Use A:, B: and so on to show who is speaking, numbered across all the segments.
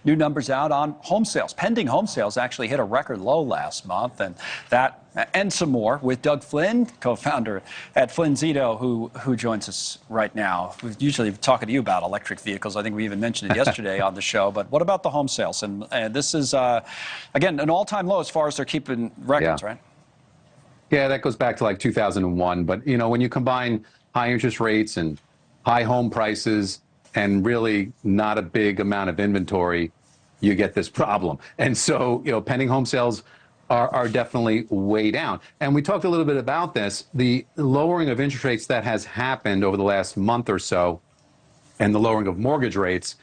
A: new numbers out on home sales. Pending home sales actually hit a record low last month, and that and some more with Doug Flynn, co-founder at Flynn Zito, who joins us right now. We're usually talking to you about electric vehicles. I think we even mentioned it yesterday on the show. But what about the home sales? And this is, again, an all-time low as far as they're keeping records, right?
B: Yeah, that goes back to like 2001. But, you know, when you combine high interest rates and high home prices and really not a big amount of inventory, you get this problem. And so, you know, pending home sales are definitely way down. And we talked a little bit about this. The lowering of interest rates that has happened over the last month or so and the lowering of mortgage rates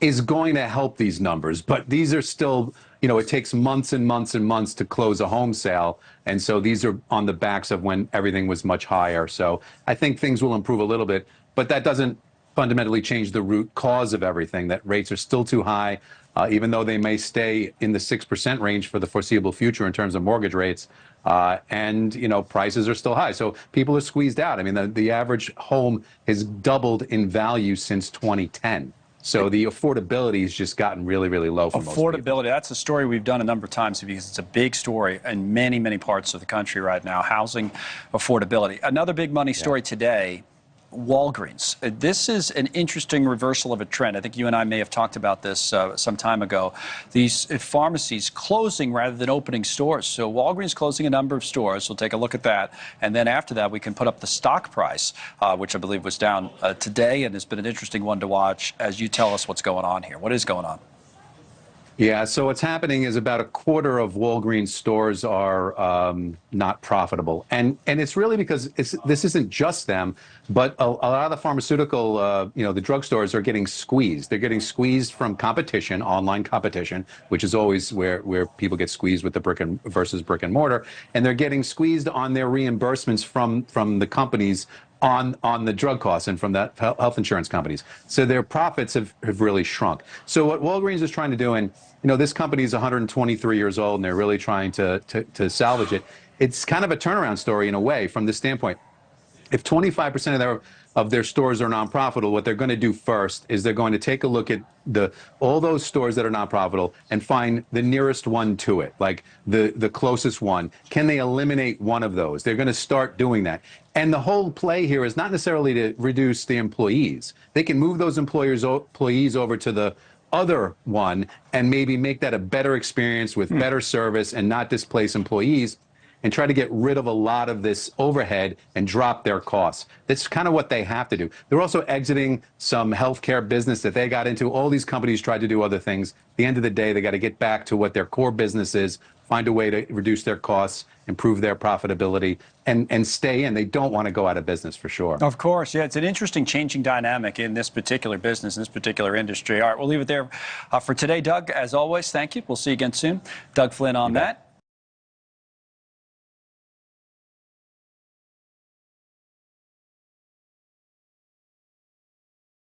B: is going to help these numbers. But these are still, you know, it takes months and months and months to close a home sale. And so these are on the backs of when everything was much higher. So I think things will improve a little bit, but that doesn't fundamentally change the root cause of everything, that rates are still too high. Even though they may stay in the 6% range for the foreseeable future in terms of mortgage rates, and you know, prices are still high. So people are squeezed out. I mean, the average home has doubled in value since 2010. So the affordability has just gotten really, really low for most people.
A: Affordability, that's a story we've done a number of times because it's a big story in many, many parts of the country right now, housing affordability. Another big money story today, Walgreens. This is an interesting reversal of a trend. I think you and I may have talked about this some time ago. These pharmacies closing rather than opening stores. So Walgreens closing a number of stores. We'll take a look at that. And then after that, we can put up the stock price, which I believe was down today. And it's been an interesting one to watch as you tell us what's going on here. What is going on?
B: Yeah, so what's happening is about a quarter of Walgreens stores are not profitable. And it's really because this isn't just them, but a lot of the pharmaceutical, you know, the drugstores are getting squeezed. They're getting squeezed from competition, online competition, which is always where people get squeezed with the brick and mortar. And they're getting squeezed on their reimbursements from the companies on the drug costs and from the health insurance companies. So their profits have really shrunk. So what Walgreens is trying to do, and you know, this company is 123 years old and they're really trying to salvage it. It's kind of a turnaround story in a way from this standpoint. If 25% of their stores are non-profitable, what they're going to do first is they're going to take a look at all those stores that are non-profitable and find the nearest one to it, like the closest one. Can they eliminate one of those? They're going to start doing that. And the whole play here is not necessarily to reduce the employees. They can move those employees over to the other one and maybe make that a better experience with better service and not displace employees, and try to get rid of a lot of this overhead and drop their costs. That's kind of what they have to do. They're also exiting some healthcare business that they got into. All these companies tried to do other things. At the end of the day, they got to get back to what their core business is, find a way to reduce their costs, improve their profitability, and stay in. They don't want to go out of business for sure.
A: Of course, yeah. It's an interesting changing dynamic in this particular business, in this particular industry. All right, we'll leave it there for today. Doug, as always, thank you. We'll see you again soon. Doug Flynn on that.